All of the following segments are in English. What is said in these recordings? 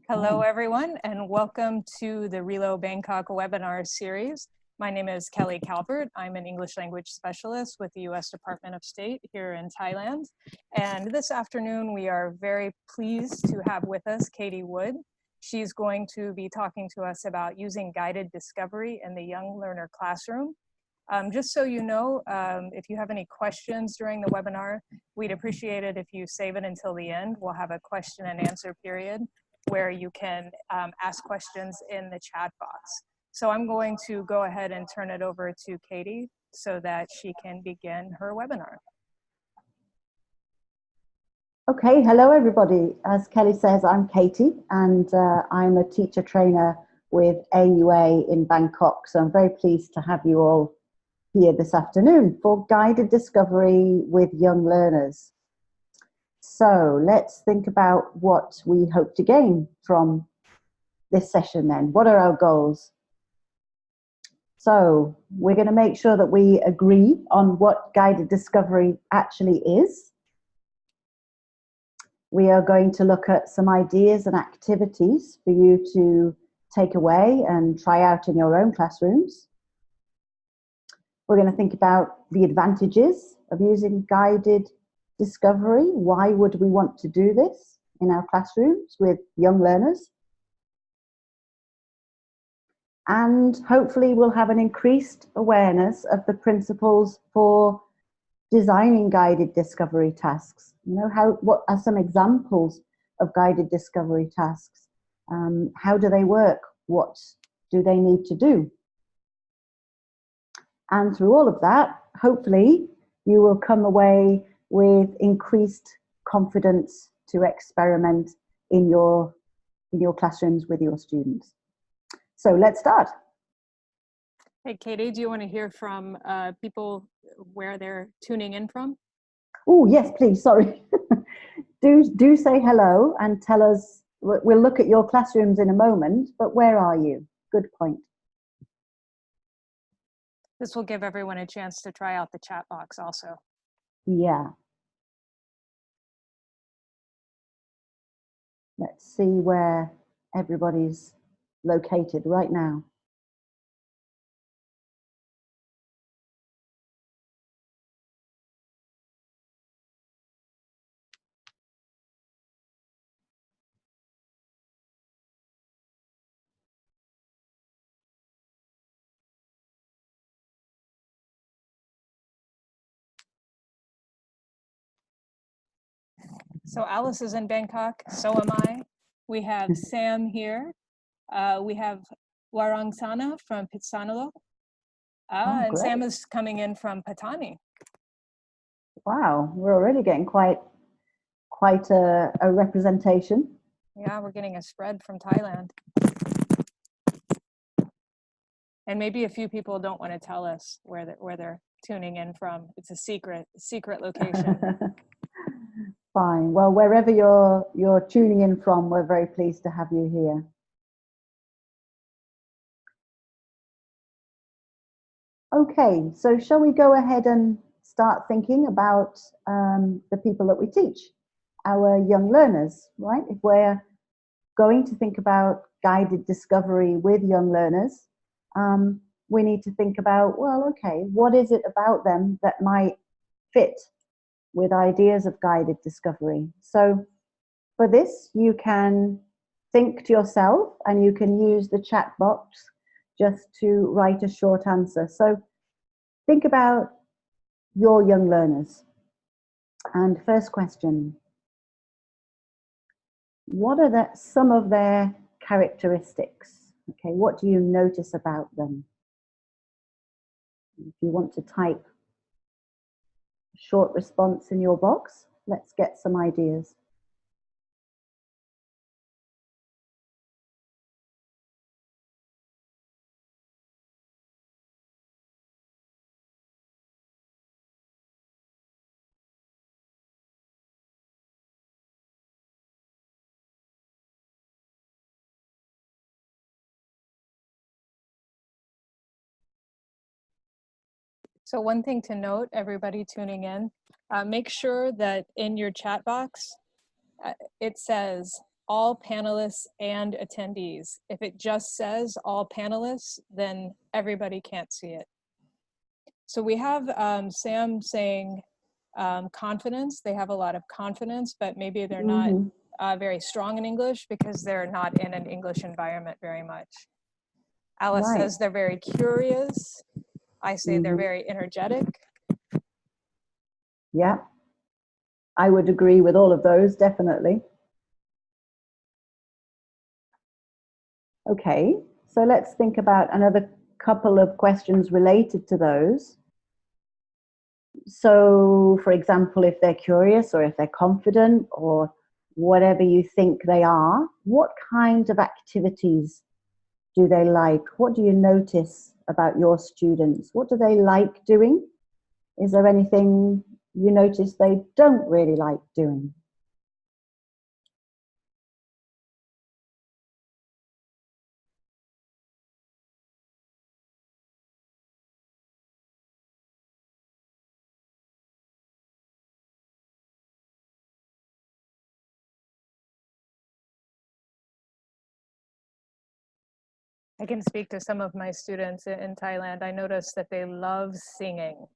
Hello, everyone, and welcome to the RELO Bangkok webinar series. My name is Kelly Calvert. I'm an English language specialist with the U.S. Department of State here in Thailand. And this afternoon, we are very pleased to have with us Katie Wood. She's going to be talking to us about using guided discovery in the young learner classroom. Just so you know, if you have any questions during the webinar, we'd appreciate it if you save it until the end. We'll have a question and answer period where you can ask questions in the chat box. So I'm going to go ahead and turn it over to Katie so that she can begin her webinar. Okay, hello everybody. As Kelly says, I'm Katie and I'm a teacher trainer with AUA in Bangkok. So I'm very pleased to have you all here this afternoon for guided discovery with young learners. So let's think about what we hope to gain from this session then. What are our goals? So we're going to make sure that we agree on what guided discovery actually is. We are going to look at some ideas and activities for you to take away and try out in your own classrooms. We're going to think about the advantages of using guided discovery. Why would we want to do this in our classrooms with young learners? And hopefully we'll have an increased awareness of the principles for designing guided discovery tasks. You know, what are some examples of guided discovery tasks? How do they work? What do they need to do? And through all of that, hopefully you will come away with increased confidence to experiment in your classrooms with your students. So let's start. Hey, Katie, do you want to hear from people where they're tuning in from? Oh, yes, please. Sorry. do say hello and tell us. We'll look at your classrooms in a moment, but where are you? Good point. This will give everyone a chance to try out the chat box also. Yeah. Let's see where everybody's located right now. So Alice is in Bangkok, so am I. We have Sam here. We have Warangsana from Pitsanalo. And great. Sam is coming in from Patani. Wow, we're already getting quite a representation. Yeah, we're getting a spread from Thailand. And maybe a few people don't want to tell us where they're tuning in from. It's a secret location. Fine. Well, wherever you're tuning in from, we're very pleased to have you here. Okay, so shall we go ahead and start thinking about the people that we teach, our young learners, right? If we're going to think about guided discovery with young learners, we need to think about, well, okay, what is it about them that might fit with ideas of guided discovery? So for this, you can think to yourself and you can use the chat box just to write a short answer. So think about your young learners. And first question, what are some of their characteristics? Okay, what do you notice about them? If you want to type a short response in your box, let's get some ideas. So one thing to note, everybody tuning in, make sure that in your chat box, it says all panelists and attendees. If it just says all panelists, then everybody can't see it. So we have Sam saying confidence. They have a lot of confidence, but maybe they're not very strong in English because they're not in an English environment very much. Alice says they're very curious. I say they're very energetic. Yeah, I would agree with all of those, definitely. Okay, so let's think about another couple of questions related to those. So, for example, if they're curious or if they're confident or whatever you think they are, what kind of activities do they like? What do you notice about your students? What do they like doing? Is there anything you notice they don't really like doing? I can speak to some of my students in Thailand. I noticed that they love singing.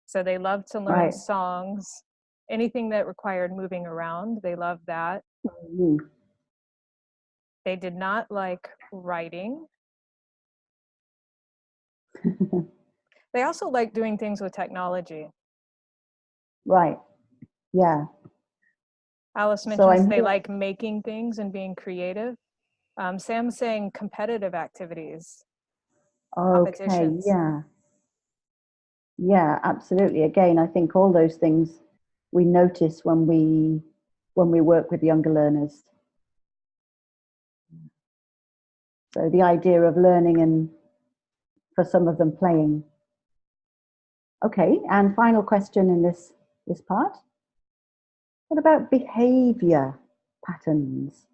So they love to learn songs. Anything that required moving around, they love that. They did not like writing. They also like doing things with technology. Right, yeah. Alice mentions they like making things and being creative. Sam's saying competitive activities. Okay, yeah. Yeah, absolutely. Again, I think all those things we notice when we work with younger learners. So the idea of learning and for some of them playing. Okay, and final question in this part. What about behavior patterns?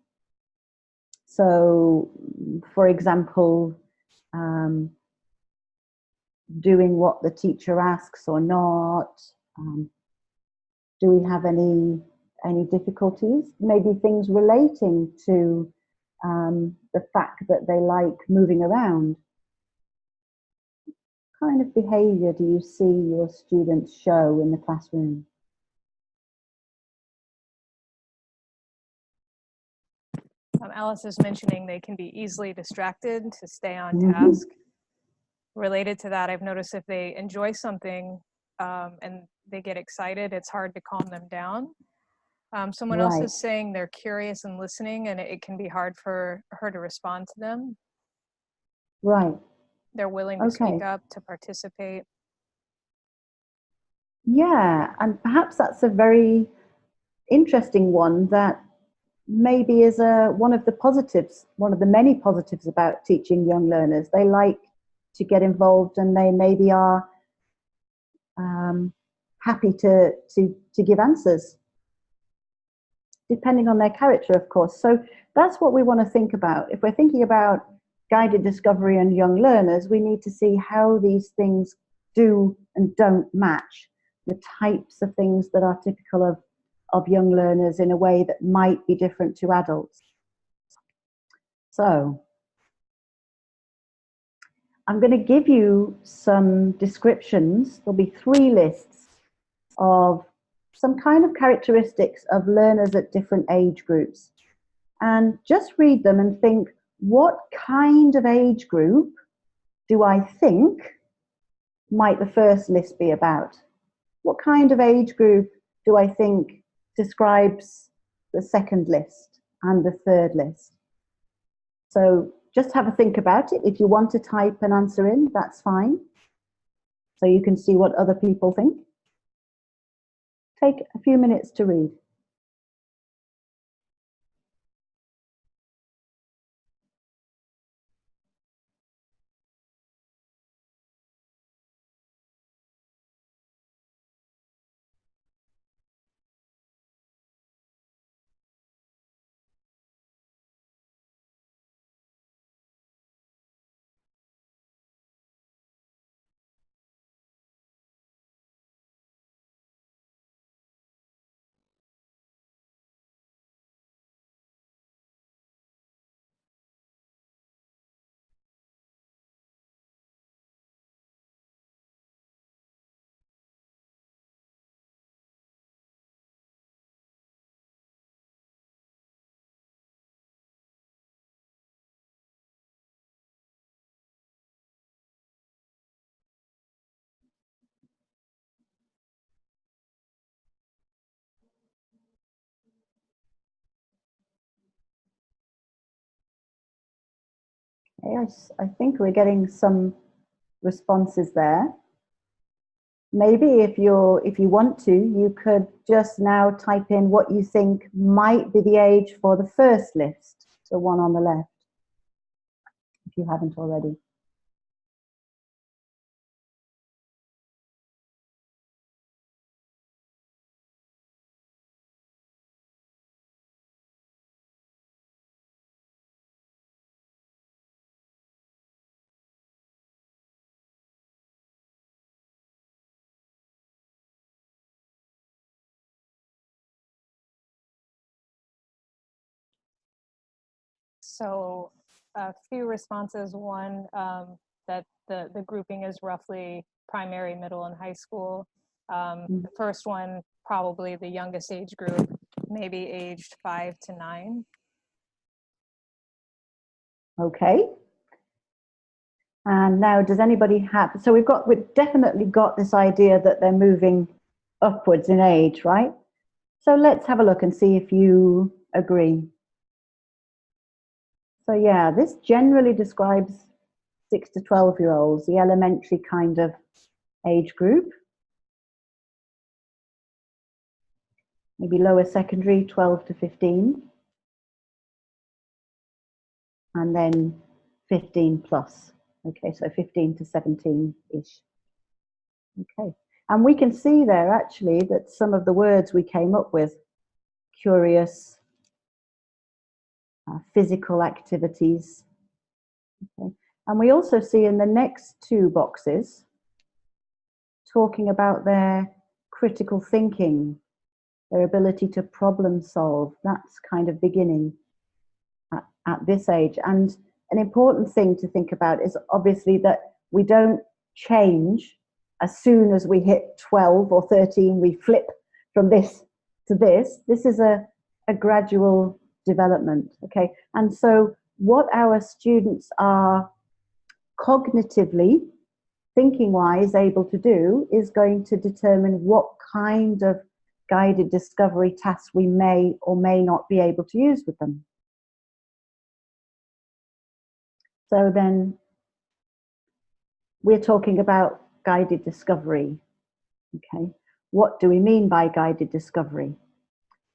So, for example, doing what the teacher asks or not. Do we have any difficulties? Maybe things relating to the fact that they like moving around. What kind of behavior do you see your students show in the classroom? Alice is mentioning they can be easily distracted to stay on task. Related to that, I've noticed if they enjoy something and they get excited, it's hard to calm them down. Someone else is saying they're curious and listening, and it can be hard for her to respond to them. Right. They're willing to speak up, to participate. Yeah, and perhaps that's a very interesting one that maybe is one of the positives, one of the many positives about teaching young learners. They like to get involved and they maybe are happy to give answers, depending on their character, of course. So that's what we want to think about. If we're thinking about guided discovery and young learners, we need to see how these things do and don't match the types of things that are typical of young learners in a way that might be different to adults. So I'm going to give you some descriptions. There'll be 3 lists of some kind of characteristics of learners at different age groups. And just read them and think, what kind of age group do I think might the first list be about? What kind of age group do I think describes the second list and the third list? So just have a think about it. If you want to type an answer in, that's fine. So you can see what other people think. Take a few minutes to read. Okay, I think we're getting some responses there. Maybe if you want to, you could just now type in what you think might be the age for the first list, the one on the left, if you haven't already. So a few responses. One, that the grouping is roughly primary, middle, and high school. The first one, probably the youngest age group, maybe aged 5 to 9. Okay. And now, does anybody have, so we've definitely got this idea that they're moving upwards in age, right? So let's have a look and see if you agree. So yeah, this generally describes 6 to 12-year-olds, the elementary kind of age group. Maybe lower secondary, 12 to 15. And then 15 plus. Okay, so 15 to 17-ish. Okay, and we can see there actually that some of the words we came up with, curious, physical activities. Okay. And we also see in the next two boxes talking about their critical thinking, their ability to problem solve. That's kind of beginning at this age. And an important thing to think about is obviously that we don't change as soon as we hit 12 or 13, we flip from this to this. This is a gradual development, okay? And so what our students are cognitively, thinking-wise, able to do is going to determine what kind of guided discovery tasks we may or may not be able to use with them. So then we're talking about guided discovery, okay? What do we mean by guided discovery?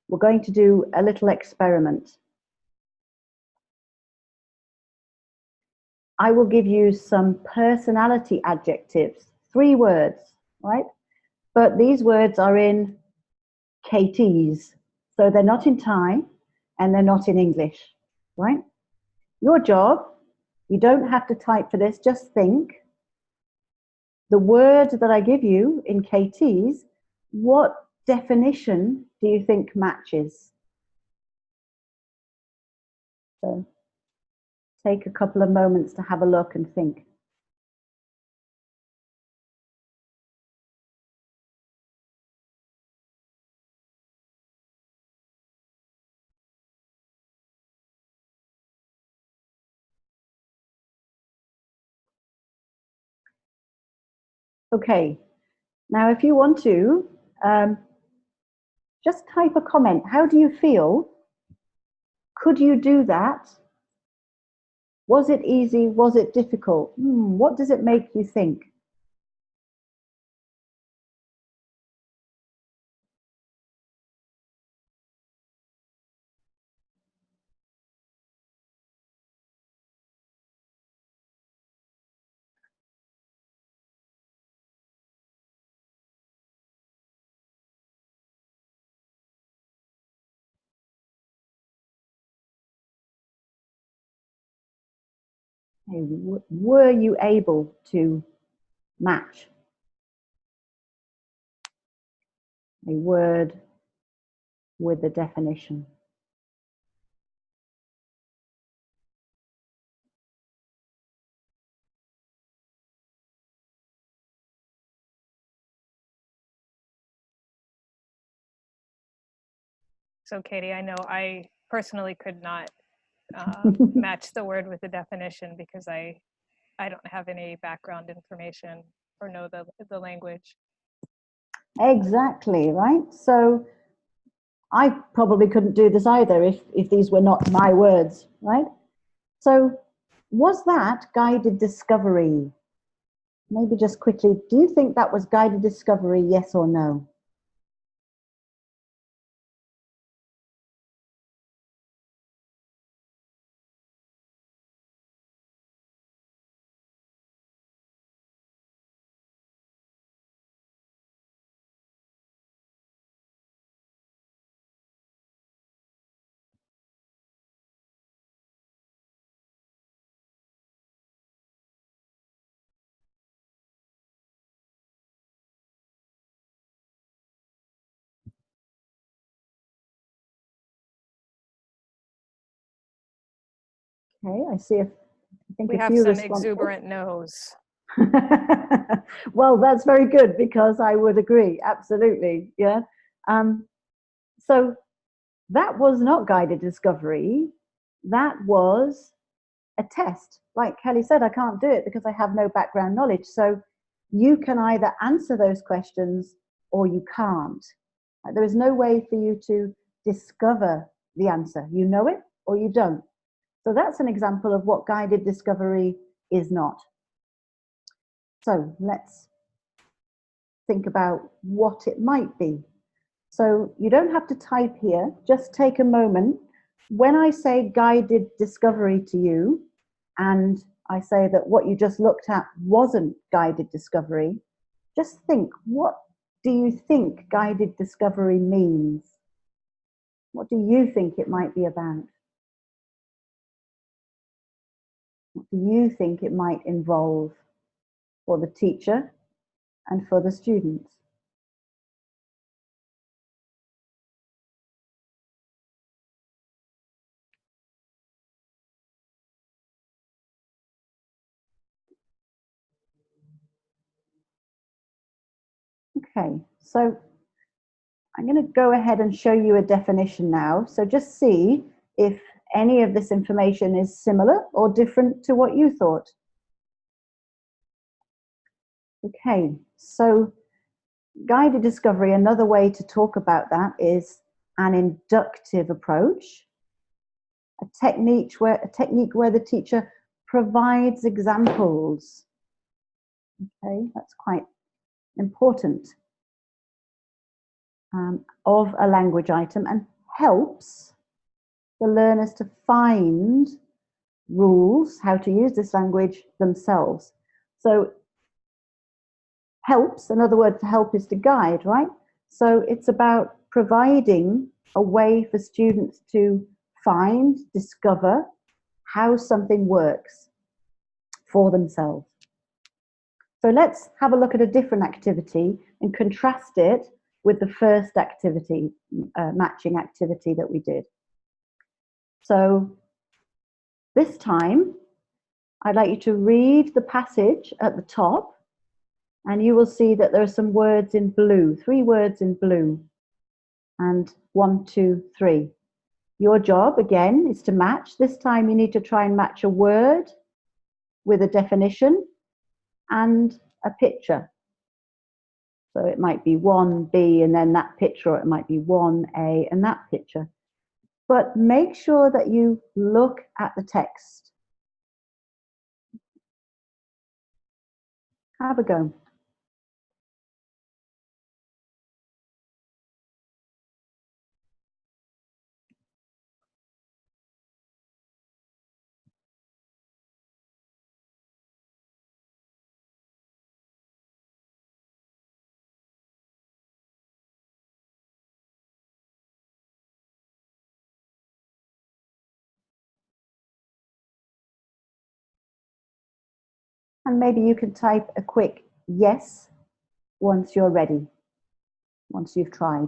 We're going to do a little experiment. I will give you some personality adjectives, 3 words, right? But these words are in KTs, so they're not in Thai and they're not in English, right? Your job, you don't have to type for this, just think. The word that I give you in KTs, what definition do you think matches? So take a couple of moments to have a look and think. Okay, now if you want to, just type a comment. How do you feel? Could you do that? Was it easy? Was it difficult? What does it make you think? Hey, were you able to match a word with the definition? So Katie, I know I personally could not match the word with the definition because I don't have any background information or know the language. Exactly, right? So I probably couldn't do this either if these were not my words, right? So was that guided discovery? Maybe just quickly, do you think that was guided discovery, yes or no? Okay, I think We a have few some responses. exuberant no's. Well, that's very good because I would agree, absolutely. Yeah. So that was not guided discovery. That was a test. Like Kelly said, I can't do it because I have no background knowledge. So you can either answer those questions or you can't. There is no way for you to discover the answer. You know it or you don't. So that's an example of what guided discovery is not. So let's think about what it might be. So you don't have to type here, just take a moment. When I say guided discovery to you, and I say that what you just looked at wasn't guided discovery, just think, what do you think guided discovery means? What do you think it might be about? What do you think it might involve for the teacher and for the students? Okay, so I'm going to go ahead and show you a definition now. So just see if any of this information is similar or different to what you thought. Okay, so guided discovery, another way to talk about that is an inductive approach, a technique where the teacher provides examples. Okay, that's quite important. Of a language item and helps the learners to find rules, how to use this language themselves. So helps, another word for help is to guide, right? So it's about providing a way for students to find, discover how something works for themselves. So let's have a look at a different activity and contrast it with the first activity, matching activity that we did. So this time, I'd like you to read the passage at the top, and you will see that there are some words in blue, 3 words in blue, and 1, 2, 3. Your job, again, is to match. This time you need to try and match a word with a definition and a picture. So it might be 1B and then that picture, or it might be 1A and that picture. But make sure that you look at the text. Have a go. And maybe you can type a quick yes once you're ready, once you've tried.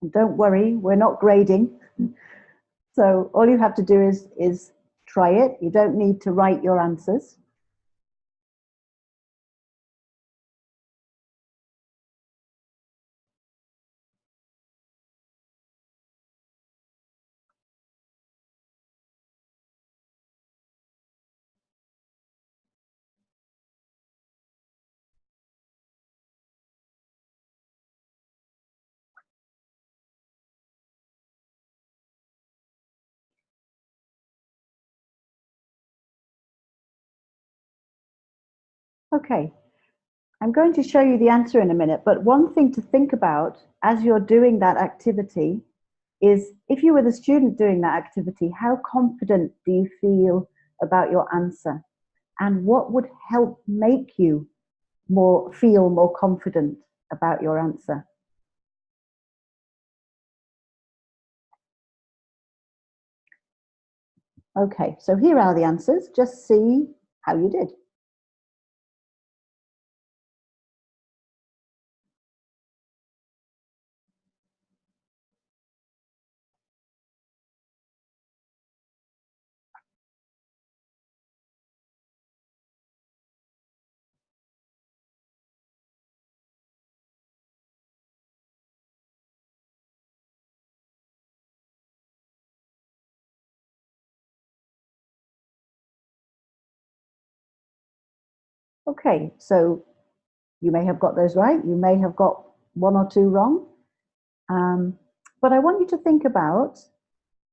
And don't worry, we're not grading. So all you have to do is try it. You don't need to write your answers. Okay, I'm going to show you the answer in a minute, but one thing to think about as you're doing that activity is, if you were the student doing that activity, how confident do you feel about your answer? And what would help make you feel more confident about your answer? Okay, so here are the answers. Just see how you did. Okay, so you may have got those right. You may have got one or two wrong. But I want you to think about,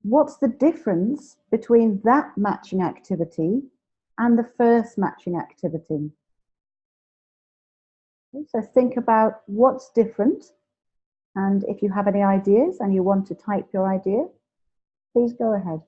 what's the difference between that matching activity and the first matching activity? So think about what's different. And if you have any ideas and you want to type your idea, please go ahead.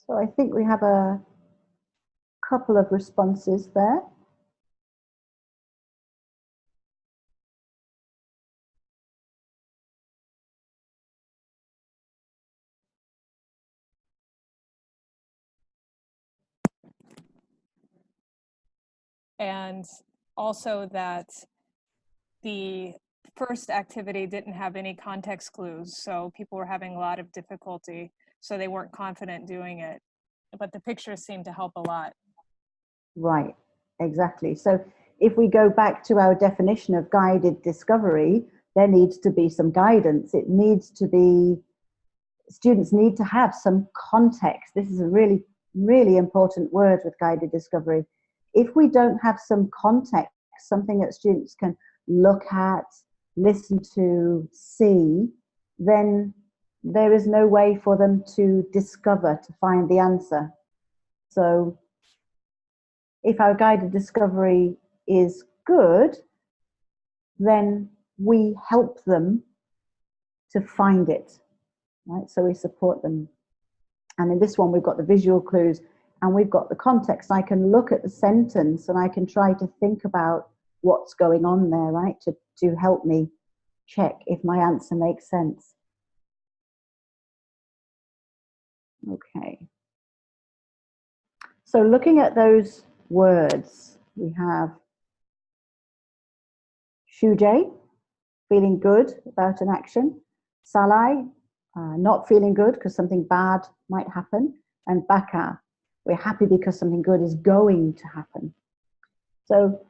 So I think we have a couple of responses there. And also that the first activity didn't have any context clues, so people were having a lot of difficulty, so they weren't confident doing it. But the pictures seemed to help a lot. Right, exactly. So if we go back to our definition of guided discovery, there needs to be some guidance. It needs to be, students need to have some context. This is a really, really important word with guided discovery. If we don't have some context, something that students can look at, listen to, see, then there is no way for them to discover, to find the answer. So if our guided discovery is good, then we help them to find it, right? So we support them. And in this one, we've got the visual clues and we've got the context. I can look at the sentence and I can try to think about what's going on there, right? To help me check if my answer makes sense. Okay. So looking at those words, we have Shujay, feeling good about an action. Salai, not feeling good because something bad might happen. And Baka, we're happy because something good is going to happen. So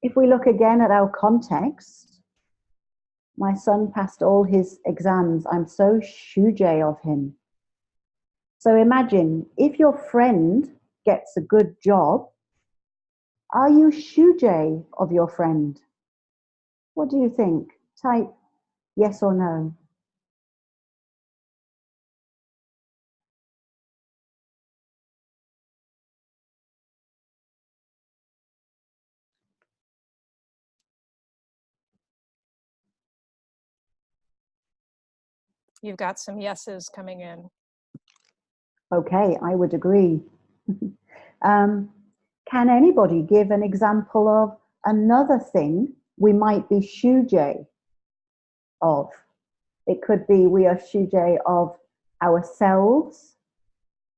if we look again at our context, My son passed all his exams. I'm so shujay of him. So imagine if your friend gets a good job, are you shujay of your friend? What do you think? Type yes or no. You've got some yeses coming in. Okay, I would agree. Can anybody give an example of another thing we might be shujay of? It could be we are shujay of ourselves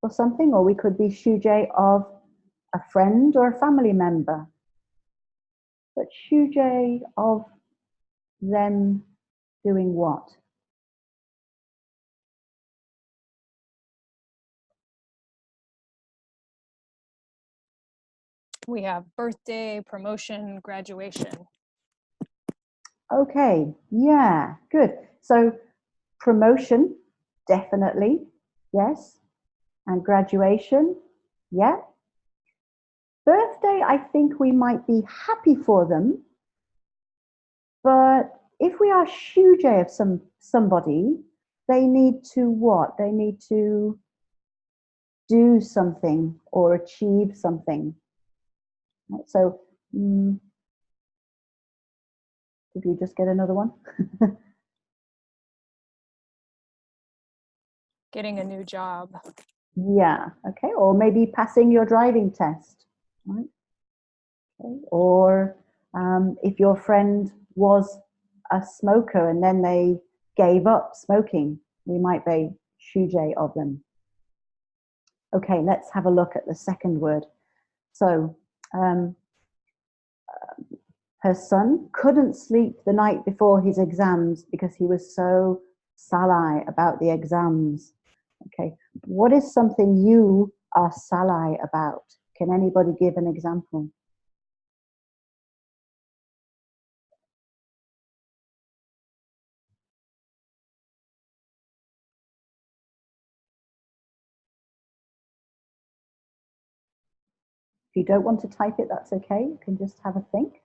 or something, or we could be shujay of a friend or a family member. But shujay of them doing what? We have birthday, promotion, graduation. Okay, yeah, good. So promotion, definitely, yes. And graduation, yeah. Birthday, I think we might be happy for them. But if we are shujay of somebody, they need to what? They need to do something or achieve something. So, did we just get another one? Getting a new job. Yeah, okay. Or maybe passing your driving test, right? Okay. Or if your friend was a smoker and then they gave up smoking, we might be shujay of them. Okay, let's have a look at the second word. So, her son couldn't sleep the night before his exams because he was so salai about the exams. Okay, what is something you are salai about? Can anybody give an example? If you don't want to type it, that's okay. You can just have a think.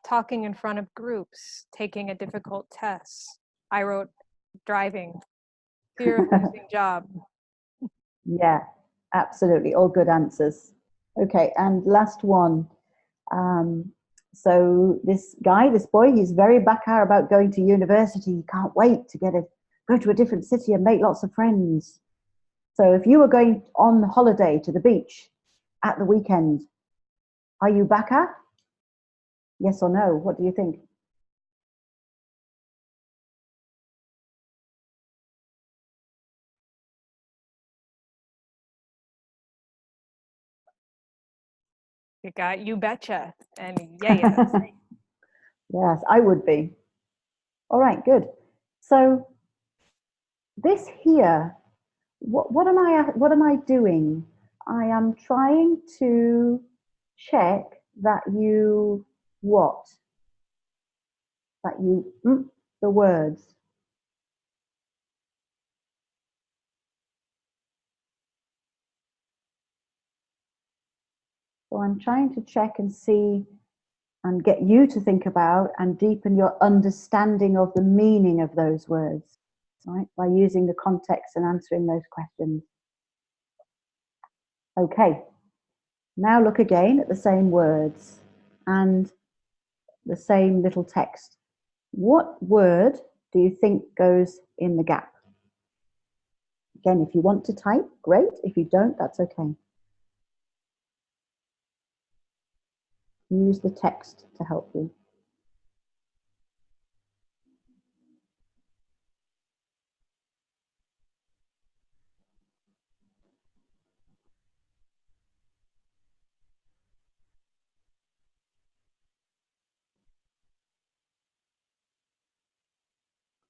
Talking in front of groups, taking a difficult test. I wrote driving, fear of losing job. Yeah, absolutely. All good answers. Okay, and last one. Um, so this guy, this boy, he's very bakar about going to university. He can't wait to go to a different city and make lots of friends. So if you were going on holiday to the beach at the weekend, are you bakar? Yes or no? What do you think? You got you betcha. And yeah. Yes, I would be. All right, good. So this here, what am I doing? I am trying to check that you what? That you the words. So I'm trying to check and see and get you to think about and deepen your understanding of the meaning of those words, right? By using the context and answering those questions. Okay, now look again at the same words and the same little text. What word do you think goes in the gap? Again, if you want to type, great. If you don't, that's okay. Use the text to help you.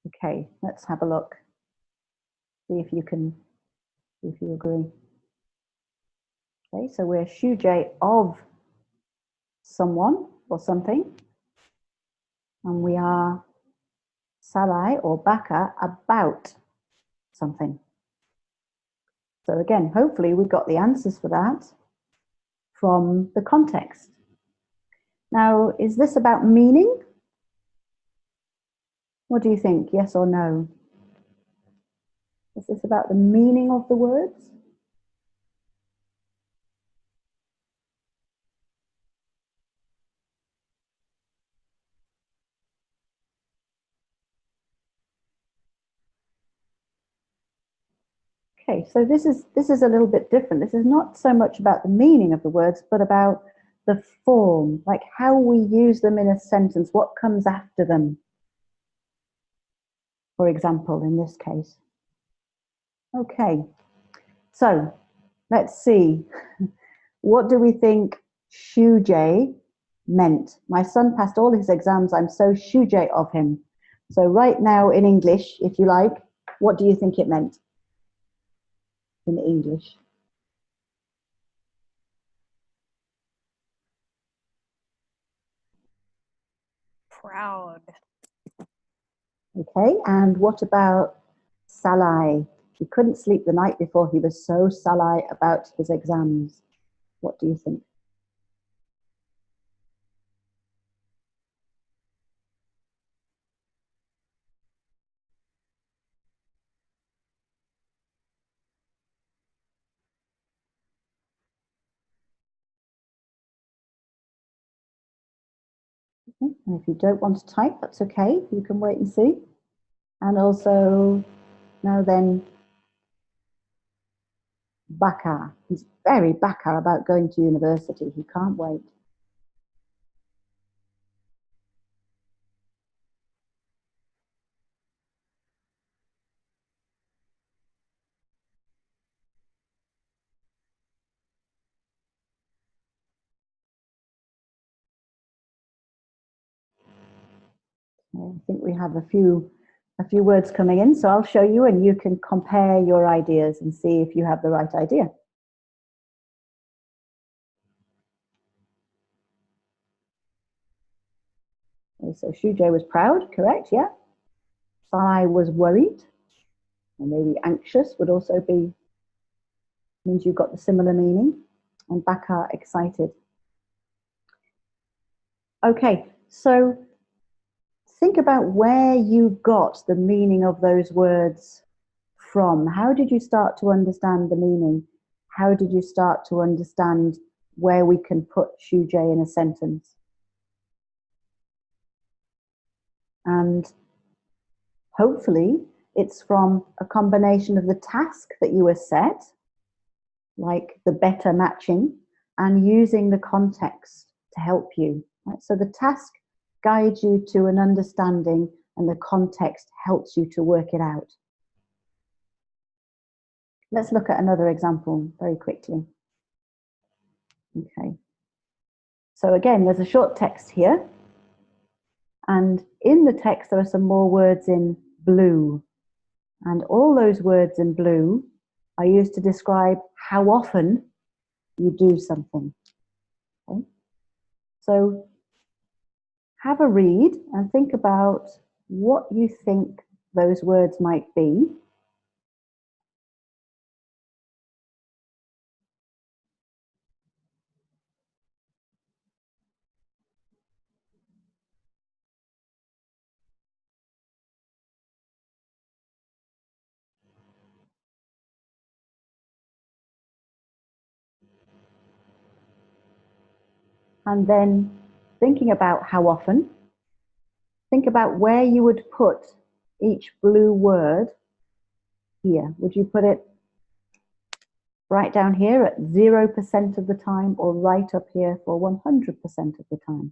Okay, let's have a look. See if you can if you agree. Okay, so we're shujay of someone or something, and we are salai or baka about something. So again, hopefully we got the answers for that from the context. Now, is this about meaning? What do you think, yes or no? Is this about the meaning of the words? Okay, so this is a little bit different. This is not so much about the meaning of the words, but about the form, like how we use them in a sentence, what comes after them, for example, in this case. Okay, so let's see. What do we think shujay meant? My son passed all his exams. I'm so shujay of him. So right now in English, if you like, what do you think it meant in English? Proud. Okay, and what about salai? He couldn't sleep the night before. He was so salai about his exams. What do you think? Okay. And if you don't want to type, that's okay. You can wait and see. And also, now then, baka. He's very baka about going to university. He can't wait. I think we have a few words coming in, so I'll show you and you can compare your ideas and see if you have the right idea. Okay, so Shujay was proud, correct, yeah. Sai was worried, or maybe anxious would also be, means you've got the similar meaning, and Baka, excited. Okay, so think about where you got the meaning of those words from. How did you start to understand the meaning? How did you start to understand where we can put shujay in a sentence? And hopefully it's from a combination of the task that you were set, like the better matching, and using the context to help you. Right? So the task guides you to an understanding and the context helps you to work it out. Let's look at another example very quickly. Okay. So again, there's a short text here. And in the text, there are some more words in blue. And all those words in blue are used to describe how often you do something. Okay? So have a read and think about what you think those words might be. And then thinking about how often, think about where you would put each blue word here. Would you put it right down here at 0% of the time or right up here for 100% of the time?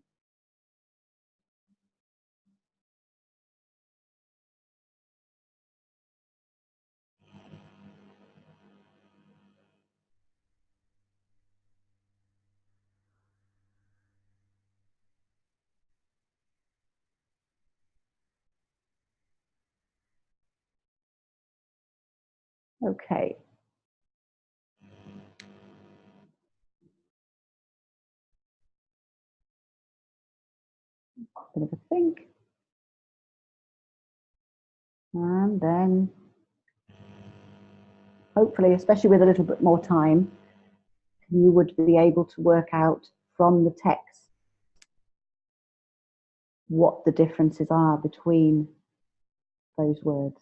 Okay, Bit of a think. And then, hopefully, especially with a little bit more time, you would be able to work out from the text what the differences are between those words.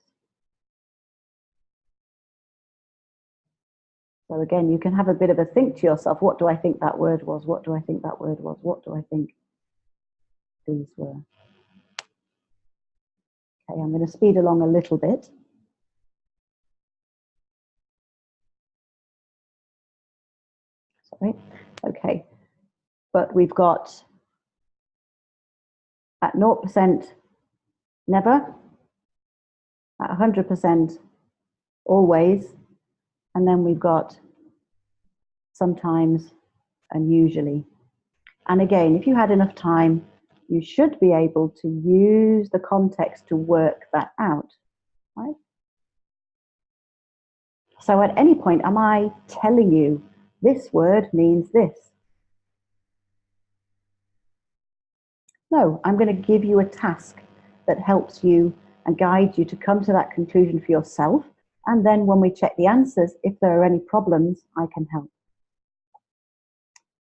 So again, you can have a bit of a think to yourself, what do I think that word was? What do I think that word was? What do I think these were? Okay, I'm going to speed along a little bit. Sorry. Okay, but we've got at 0% never, at 100% always, and then we've got sometimes and usually. And again, if you had enough time, you should be able to use the context to work that out, right? So at any point, am I telling you this word means this? No, I'm going to give you a task that helps you and guides you to come to that conclusion for yourself. And then when we check the answers, if there are any problems, I can help.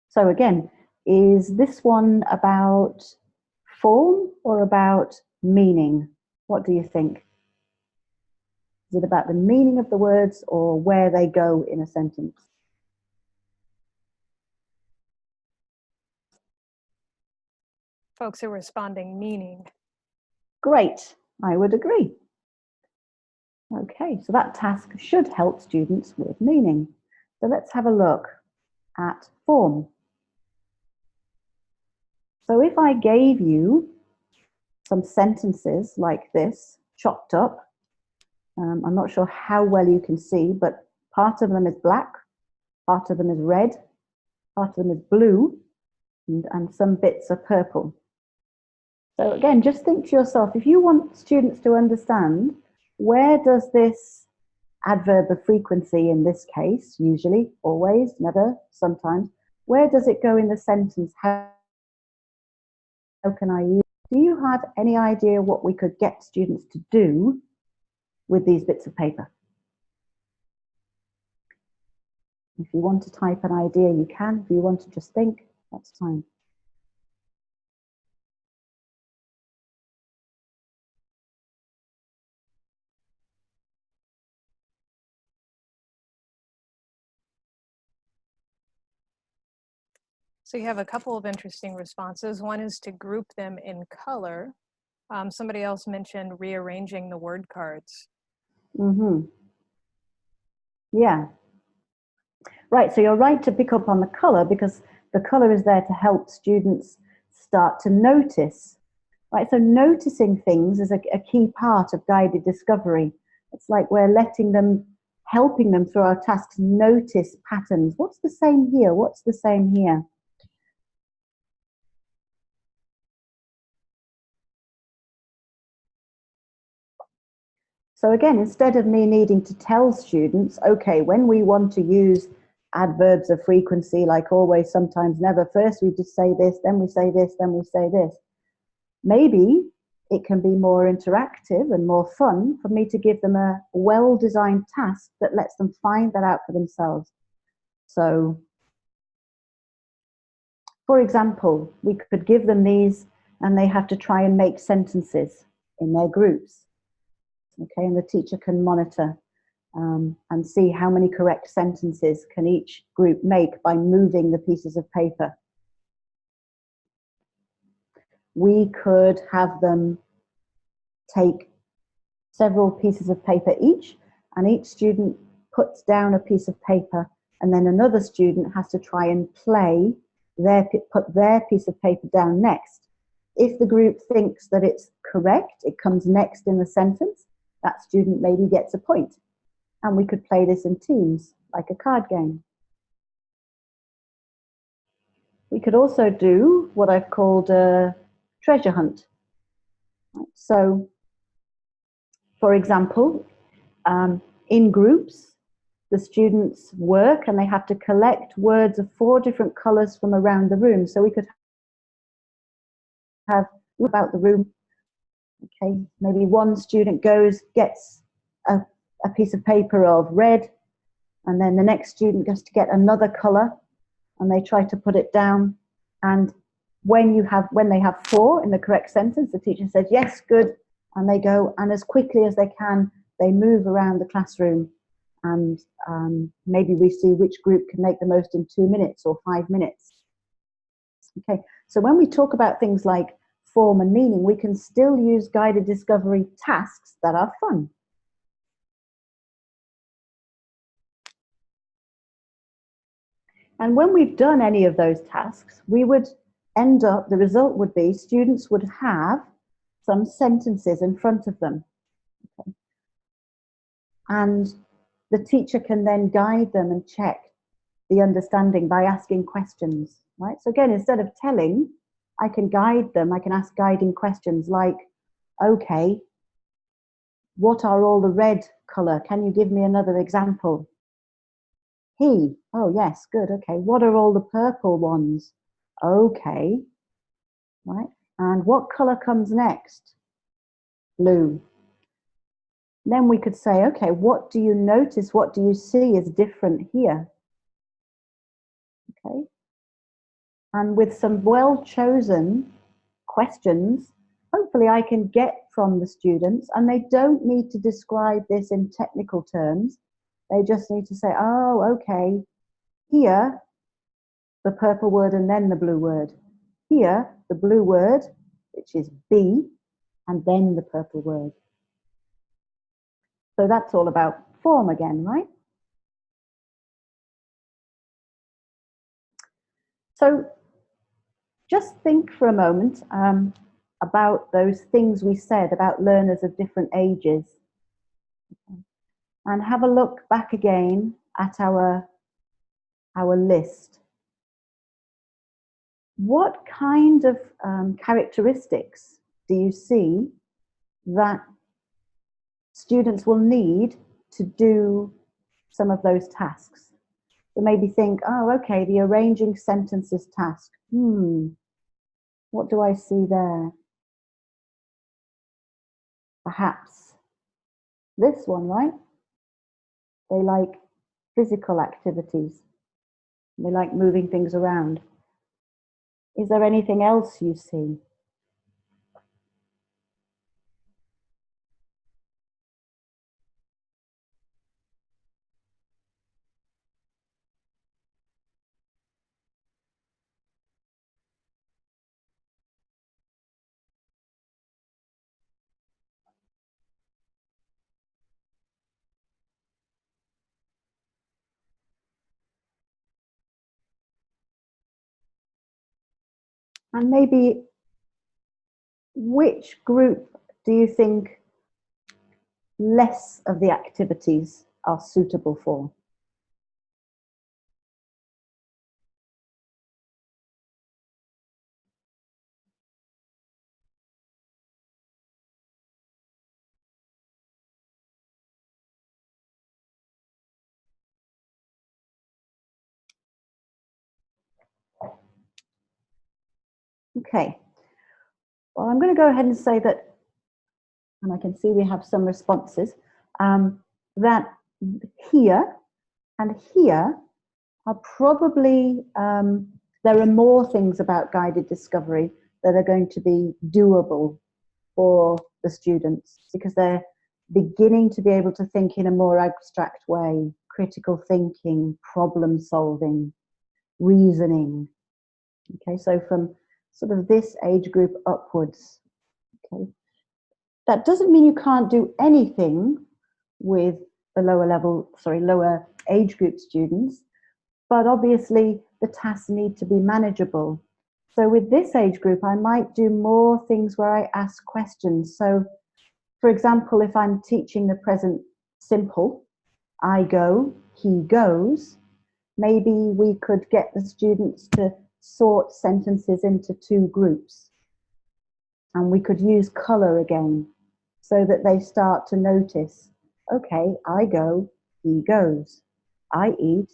So again, is this one about form or about meaning? What do you think? Is it about the meaning of the words or where they go in a sentence? Folks are responding meaning. Great, I would agree. Okay, so that task should help students with meaning. So let's have a look at form. So if I gave you some sentences like this, chopped up, I'm not sure how well you can see, but part of them is black, part of them is red, part of them is blue, and some bits are purple. So again, just think to yourself, if you want students to understand, where does this adverb of frequency, in this case, usually, always, never, sometimes, where does it go in the sentence? How can I use it? Do you have any idea what we could get students to do with these bits of paper? If you want to type an idea, you can. If you want to just think, that's fine. So you have a couple of interesting responses. One is to group them in color. Somebody else mentioned rearranging the word cards. Yeah. Right, so you're right to pick up on the color because the color is there to help students start to notice. Right, so noticing things is a key part of guided discovery. It's like we're letting them, helping them through our tasks notice patterns. What's the same here? What's the same here? So again, instead of me needing to tell students, okay, when we want to use adverbs of frequency, like always, sometimes, never, first we just say this, then we say this, then we say this. Maybe it can be more interactive and more fun for me to give them a well-designed task that lets them find that out for themselves. So, for example, we could give them these and they have to try and make sentences in their groups. Okay, and the teacher can monitor and see how many correct sentences can each group make by moving the pieces of paper. We could have them take several pieces of paper each, and each student puts down a piece of paper, and then another student has to try and put their piece of paper down next. If the group thinks that it's correct, it comes next in the sentence, that student maybe gets a point. And we could play this in teams, like a card game. We could also do what I've called a treasure hunt. So, for example, in groups, the students work and they have to collect words of 4 different colors from around the room. So we could have about the room. Okay, maybe one student goes, gets a piece of paper of red, and then the next student goes to get another color, and they try to put it down. And when they have 4 in the correct sentence, the teacher says, yes, good, and they go, and as quickly as they can, they move around the classroom, and maybe we see which group can make the most in 2 minutes or 5 minutes. Okay, so when we talk about things like form and meaning, we can still use guided discovery tasks that are fun. And when we've done any of those tasks, we would end up, the result would be students would have some sentences in front of them. Okay. And the teacher can then guide them and check the understanding by asking questions, right? So again, instead of telling, I can guide them. I can ask guiding questions like, okay, what are all the red color? Can you give me another example? He, oh yes, good, okay. What are all the purple ones? Okay, right. And what color comes next? Blue. Then we could say, okay, what do you notice? What do you see is different here? Okay. And with some well-chosen questions, hopefully I can get from the students, and they don't need to describe this in technical terms. They just need to say, oh, okay, here, the purple word and then the blue word. Here, the blue word, which is B, and then the purple word. So that's all about form again, right? So just think for a moment about those things we said about learners of different ages. And have a look back again at our list. What kind of characteristics do you see that students will need to do some of those tasks? So maybe think, oh, okay, the arranging sentences task. What do I see there? Perhaps this one, right? They like physical activities. They like moving things around. Is there anything else you see? And maybe which group do you think less of the activities are suitable for? Okay, well, I'm going to go ahead and say that, and I can see we have some responses, that here and here are probably, there are more things about guided discovery that are going to be doable for the students because they're beginning to be able to think in a more abstract way, critical thinking, problem solving, reasoning. Okay, so from sort of this age group upwards. Okay, that doesn't mean you can't do anything with the lower age group students, but obviously the tasks need to be manageable. So with this age group, I might do more things where I ask questions. So for example, if I'm teaching the present simple, I go, he goes, maybe we could get the students to sort sentences into 2 groups. And we could use color again so that they start to notice, okay, I go, he goes. I eat,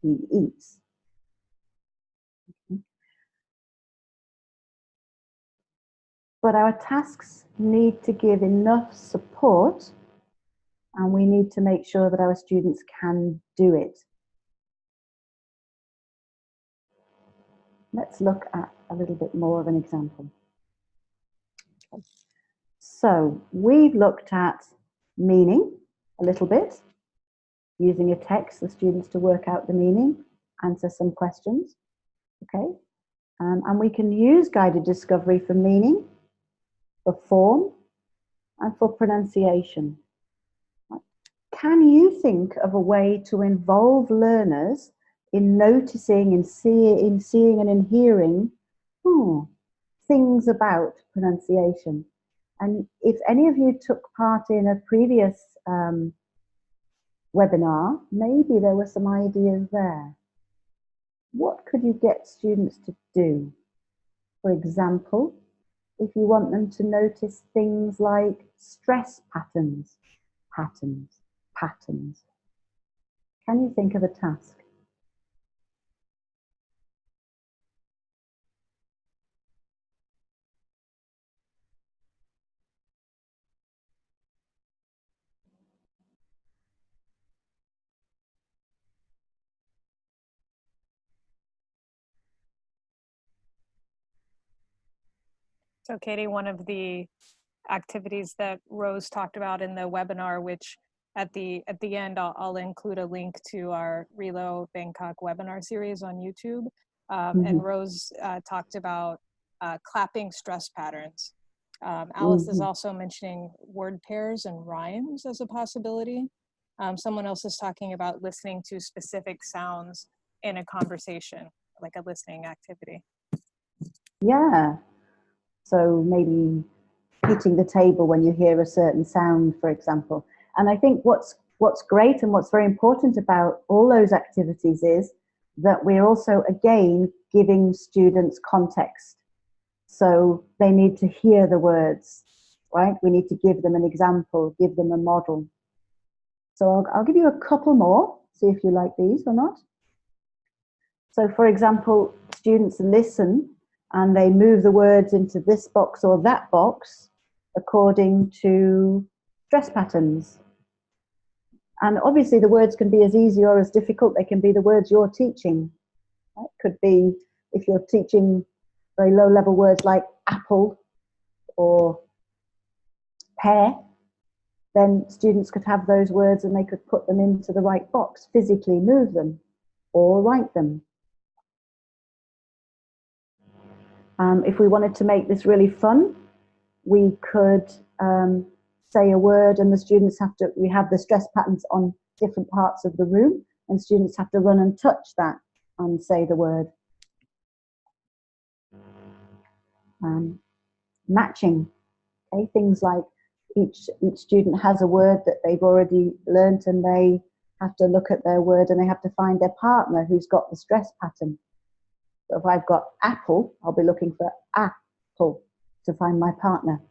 he eats. but our tasks need to give enough support, and we need to make sure that our students can do it. Let's look at a little bit more of an example. So we've looked at meaning a little bit, using a text for students to work out the meaning, answer some questions, okay? And we can use guided discovery for meaning, for form, and for pronunciation. Can you think of a way to involve learners in noticing, in seeing and in hearing things about pronunciation? And if any of you took part in a previous webinar, maybe there were some ideas there. What could you get students to do? For example, if you want them to notice things like stress patterns, patterns. Can you think of a task? So Katie, one of the activities that Rose talked about in the webinar, which at the end, I'll include a link to our RELO Bangkok webinar series on YouTube. And Rose talked about clapping stress patterns. Alice is also mentioning word pairs and rhymes as a possibility. Someone else is talking about listening to specific sounds in a conversation, like a listening activity. Yeah. So maybe hitting the table when you hear a certain sound, for example. And I think what's great and what's very important about all those activities is that we're also, again, giving students context. So they need to hear the words, right? We need to give them an example, give them a model. So I'll give you a couple more, see if you like these or not. So for example, students listen and they move the words into this box or that box according to stress patterns. And obviously the words can be as easy or as difficult. They can be the words you're teaching. It could be, if you're teaching very low level words like apple or pear, then students could have those words and they could put them into the right box, physically move them or write them. If we wanted to make this really fun, we could say a word and the students we have the stress patterns on different parts of the room and students have to run and touch that and say the word. Matching, okay, things like each student has a word that they've already learnt and they have to look at their word and they have to find their partner who's got the stress pattern. So if I've got apple, I'll be looking for apple to find my partner.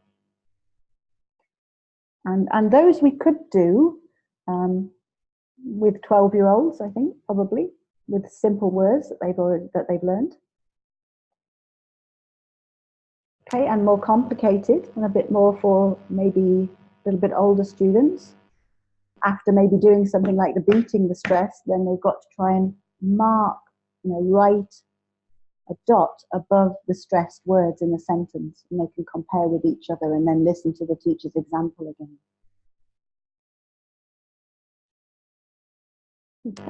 And those we could do with 12-year-olds, I think, probably, with simple words that they've learned. Okay, and more complicated and a bit more for maybe a little bit older students. After maybe doing something like the beating the stress, then they've got to try and mark, write a dot above the stressed words in a sentence, and they can compare with each other and then listen to the teacher's example again. Okay.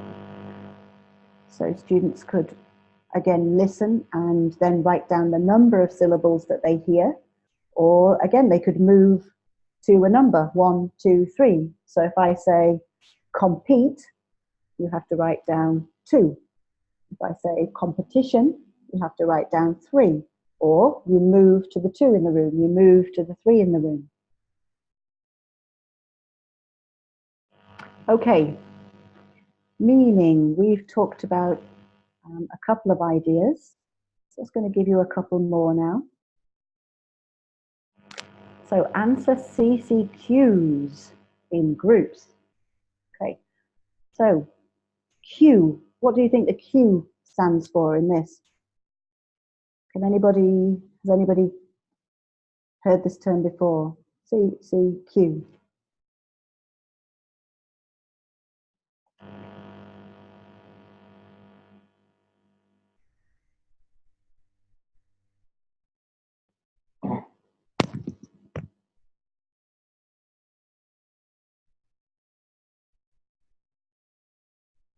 So students could again listen and then write down the number of syllables that they hear, or again they could move to a number 1, 2, 3. So if I say compete, you have to write down 2. If I say competition, you have to write down 3, or you move to the 2 in the room, you move to the 3 in the room. Okay, meaning, we've talked about a couple of ideas. So I'm just going to give you a couple more now. So answer CCQs in groups. Okay, so Q, what do you think the Q stands for in this? Has anybody heard this term before? CCQ.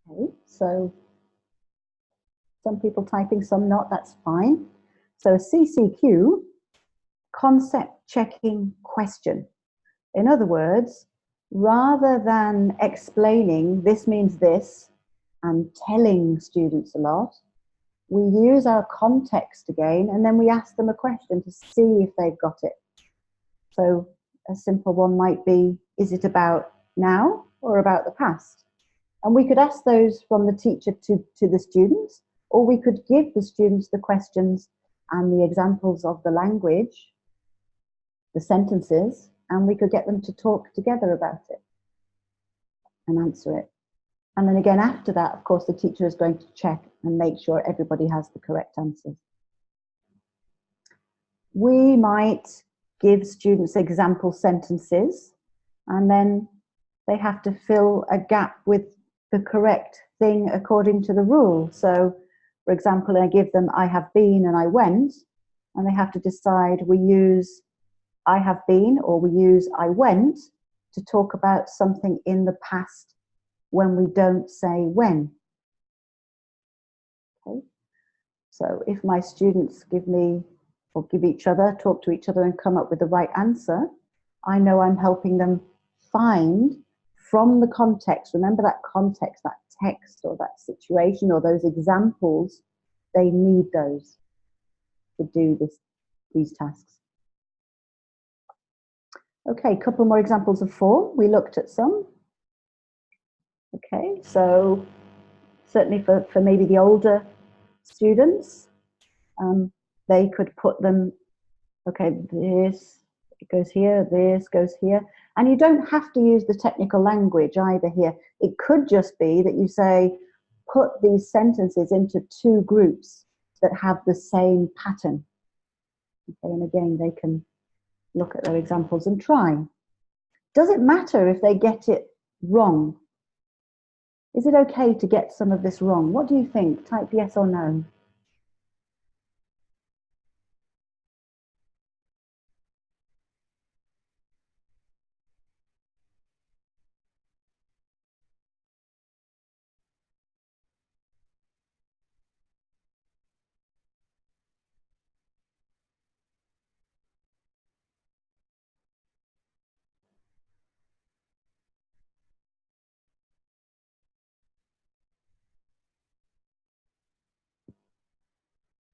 Okay, so some people typing, some not, that's fine. So CCQ, concept checking question. In other words, rather than explaining this means this and telling students a lot, we use our context again, and then we ask them a question to see if they've got it. So a simple one might be, is it about now or about the past? And we could ask those from the teacher to the students, or we could give the students the questions and the examples of the language, the sentences, and we could get them to talk together about it and answer it. And then again, after that, of course, the teacher is going to check and make sure everybody has the correct answers. We might give students example sentences, and then they have to fill a gap with the correct thing according to the rule. So, for example, I give them I have been and I went, and they have to decide we use I have been or we use I went to talk about something in the past when we don't say when. Okay. So if my students give me or give each other, talk to each other and come up with the right answer, I know I'm helping them find from the context, remember that context, that text or that situation or those examples, they need those to do these tasks. Okay, a couple more examples of form. We looked at some. Okay, so certainly for maybe the older students, they could put them, okay, this goes here, this goes here. And you don't have to use the technical language either here. It could just be that you say, put these sentences into two groups that have the same pattern. Okay, and again, they can look at their examples and try. Does it matter if they get it wrong? Is it okay to get some of this wrong? What do you think? Type yes or no.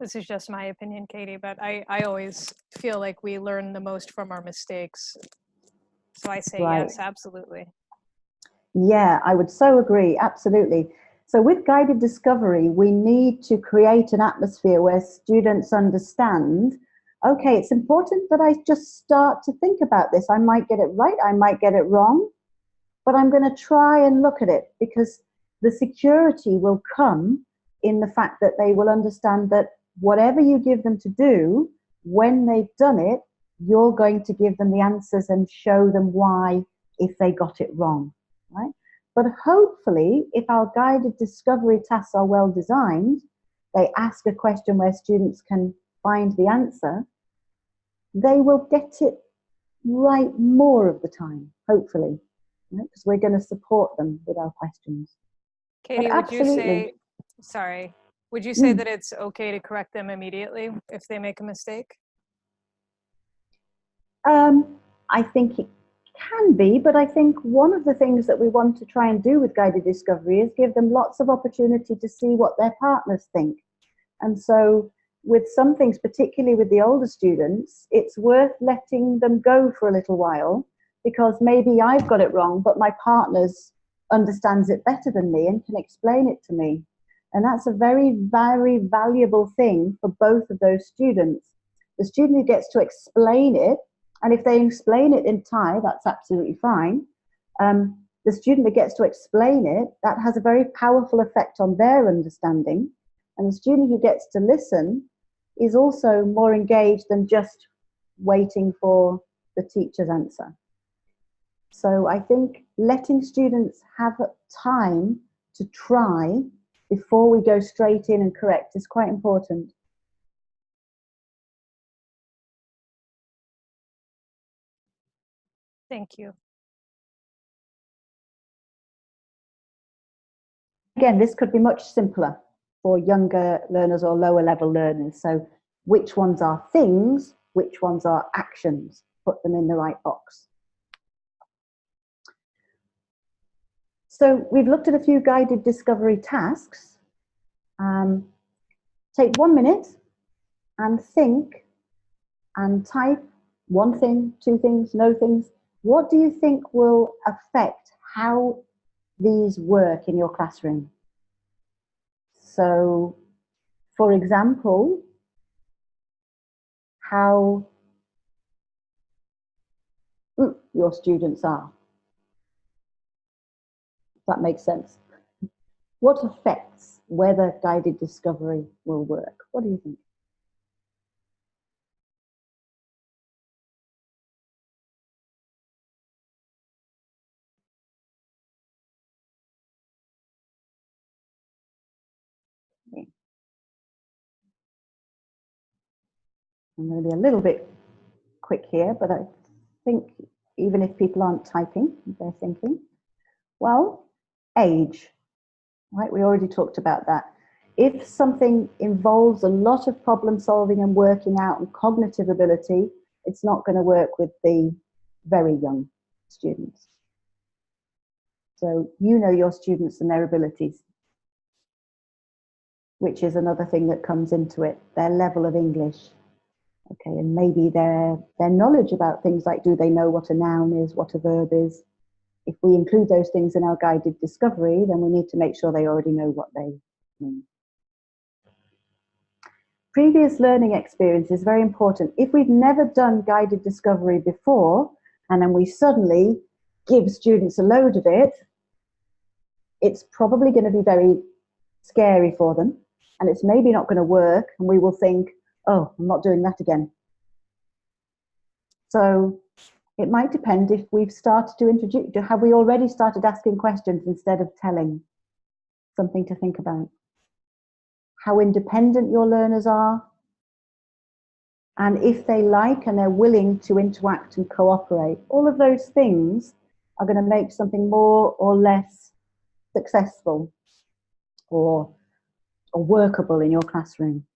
This is just my opinion, Katie, but I always feel like we learn the most from our mistakes. So I say Right. yes, absolutely. Yeah, I would so agree, absolutely. So with guided discovery, we need to create an atmosphere where students understand, okay, it's important that I just start to think about this. I might get it right, I might get it wrong, but I'm going to try and look at it, because the security will come in the fact that they will understand that whatever you give them to do, when they've done it, you're going to give them the answers and show them why if they got it wrong, right? But hopefully, if our guided discovery tasks are well designed, they ask a question where students can find the answer, they will get it right more of the time, hopefully, right? Because we're going to support them with our questions. Katie, But would you say, absolutely. would you say that it's okay to correct them immediately if they make a mistake? I think it can be, but I think one of the things that we want to try and do with guided discovery is give them lots of opportunity to see what their partners think. And so with some things, particularly with the older students, it's worth letting them go for a little while, because maybe I've got it wrong, but my partner's understands it better than me and can explain it to me. And that's a very, very valuable thing for both of those students. The student who gets to explain it, and if they explain it in Thai, that's absolutely fine. The student that gets to explain it, that has a very powerful effect on their understanding. And the student who gets to listen is also more engaged than just waiting for the teacher's answer. So I think letting students have time to try before we go straight in and correct is quite important. Thank you. Again, this could be much simpler for younger learners or lower level learners. So which ones are things, which ones are actions? Put them in the right box. So we've looked at a few guided discovery tasks. Take 1 minute and think and type one thing, two things, no things. What do you think will affect how these work in your classroom? So, for example, how your students are. If that makes sense. What affects whether guided discovery will work? What do you think? I'm going to be a little bit quick here, but I think even if people aren't typing, they're thinking. Well, age, right? We already talked about that. If something involves a lot of problem solving and working out and cognitive ability, it's not going to work with the very young students. So you know your students and their abilities, which is another thing that comes into it, their level of English. Okay, and maybe their knowledge about things like, do they know what a noun is, what a verb is? If we include those things in our guided discovery, then we need to make sure they already know what they mean. Previous learning experience is very important. If we've never done guided discovery before, and then we suddenly give students a load of it, it's probably going to be very scary for them, and it's maybe not going to work, and we will think, oh, I'm not doing that again. So it might depend if we've started to introduce, have we already started asking questions instead of telling? Something to think about. How independent your learners are, and if they like and they're willing to interact and cooperate. All of those things are going to make something more or less successful or workable in your classroom.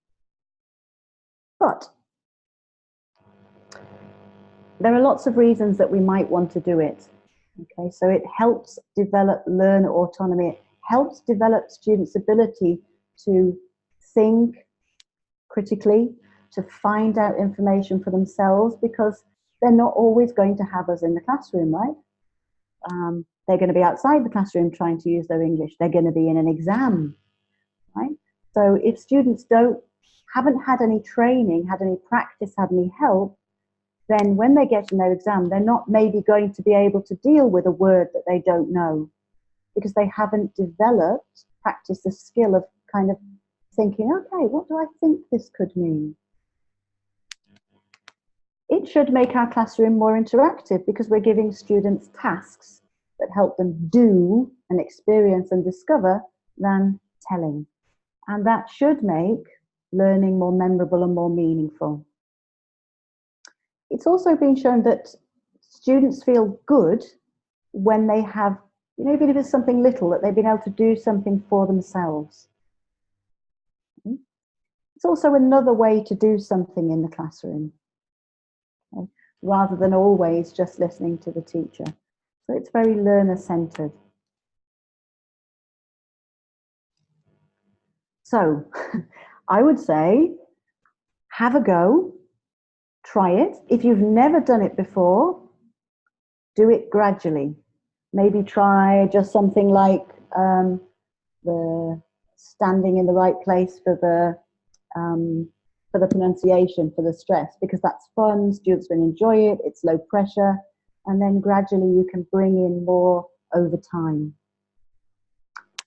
But there are lots of reasons that we might want to do it. Okay, so it helps develop learner autonomy. It helps develop students' ability to think critically, to find out information for themselves, because they're not always going to have us in the classroom, right? They're going to be outside the classroom trying to use their English. They're going to be in an exam, right? So if students haven't had any training, had any practice, had any help, then when they get in their exam, they're not maybe going to be able to deal with a word that they don't know, because they haven't developed, practiced the skill of kind of thinking, okay, what do I think this could mean? It should make our classroom more interactive, because we're giving students tasks that help them do and experience and discover than telling. And that should make learning more memorable and more meaningful. It's also been shown that students feel good when they have, even if it's something little, that they've been able to do something for themselves. It's also another way to do something in the classroom, okay, rather than always just listening to the teacher. So it's very learner-centered. So I would say, have a go, try it. If you've never done it before, do it gradually. Maybe try just something like the standing in the right place for the pronunciation, for the stress, because that's fun, students will enjoy it, it's low pressure, and then gradually you can bring in more over time.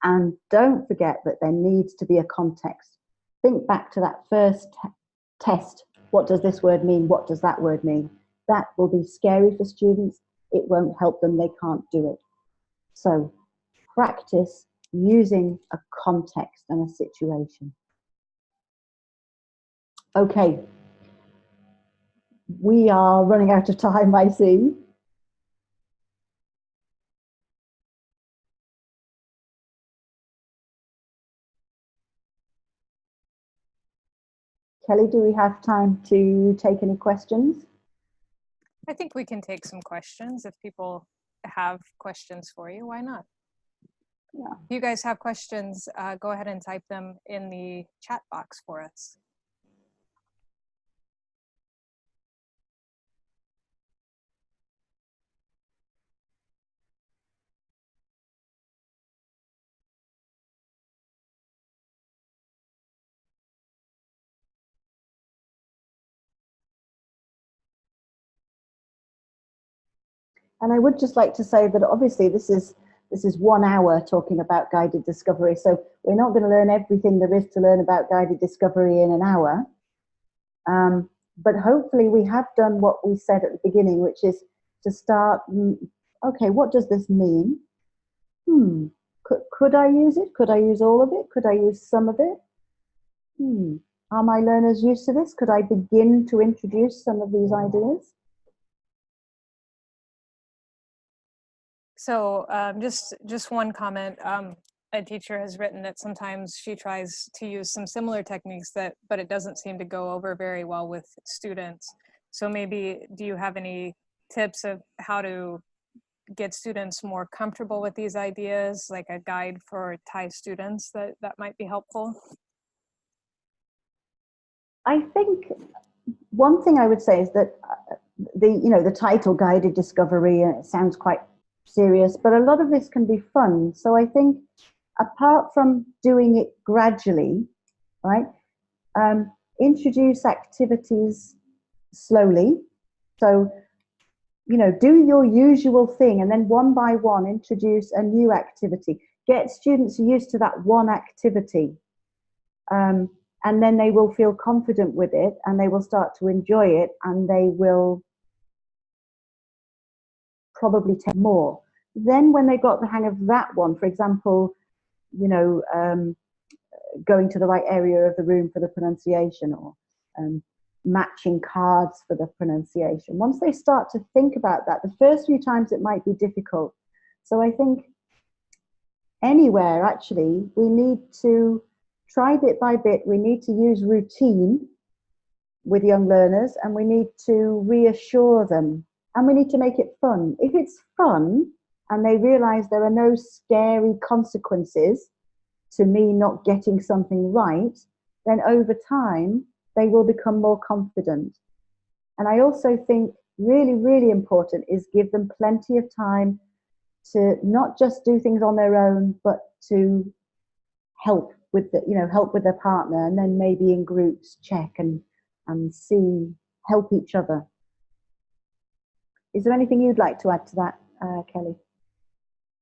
And don't forget that there needs to be a context. Think back to that first test what does this word mean? What does that word mean? That will be scary for students. It won't help them. They can't do it. So practice using a context and a situation. Okay. We are running out of time, I see. Kelly, do we have time to take any questions? I think we can take some questions if people have questions for you. Why not? Yeah. If you guys have questions, go ahead and type them in the chat box for us. And I would just like to say that obviously this is 1 hour talking about guided discovery. So we're not going to learn everything there is to learn about guided discovery in an hour. But hopefully we have done what we said at the beginning, which is to start, okay, what does this mean? Could I use it? Could I use all of it? Could I use some of it? Are my learners used to this? Could I begin to introduce some of these ideas? So just one comment. A teacher has written that sometimes she tries to use some similar techniques but it doesn't seem to go over very well with students. So maybe, do you have any tips of how to get students more comfortable with these ideas, like a guide for Thai students that might be helpful? I think one thing I would say is that the title guided discovery sounds quite serious, but a lot of this can be fun. So I think apart from doing it gradually, right, introduce activities slowly. So, do your usual thing and then one by one introduce a new activity. Get students used to that one activity. And then they will feel confident with it and they will start to enjoy it and they will probably take more. Then when they got the hang of that one, for example, going to the right area of the room for the pronunciation, or matching cards for the pronunciation. Once they start to think about that, the first few times it might be difficult. So I think anywhere, actually, we need to try bit by bit. We need to use routine with young learners and we need to reassure them and we need to make it fun. If it's fun and they realize there are no scary consequences to me not getting something right, then over time they will become more confident. And I also think really, really important is give them plenty of time to not just do things on their own, but to help with their partner, and then maybe in groups check and see, help each other. Is there anything you'd like to add to that, Kelly?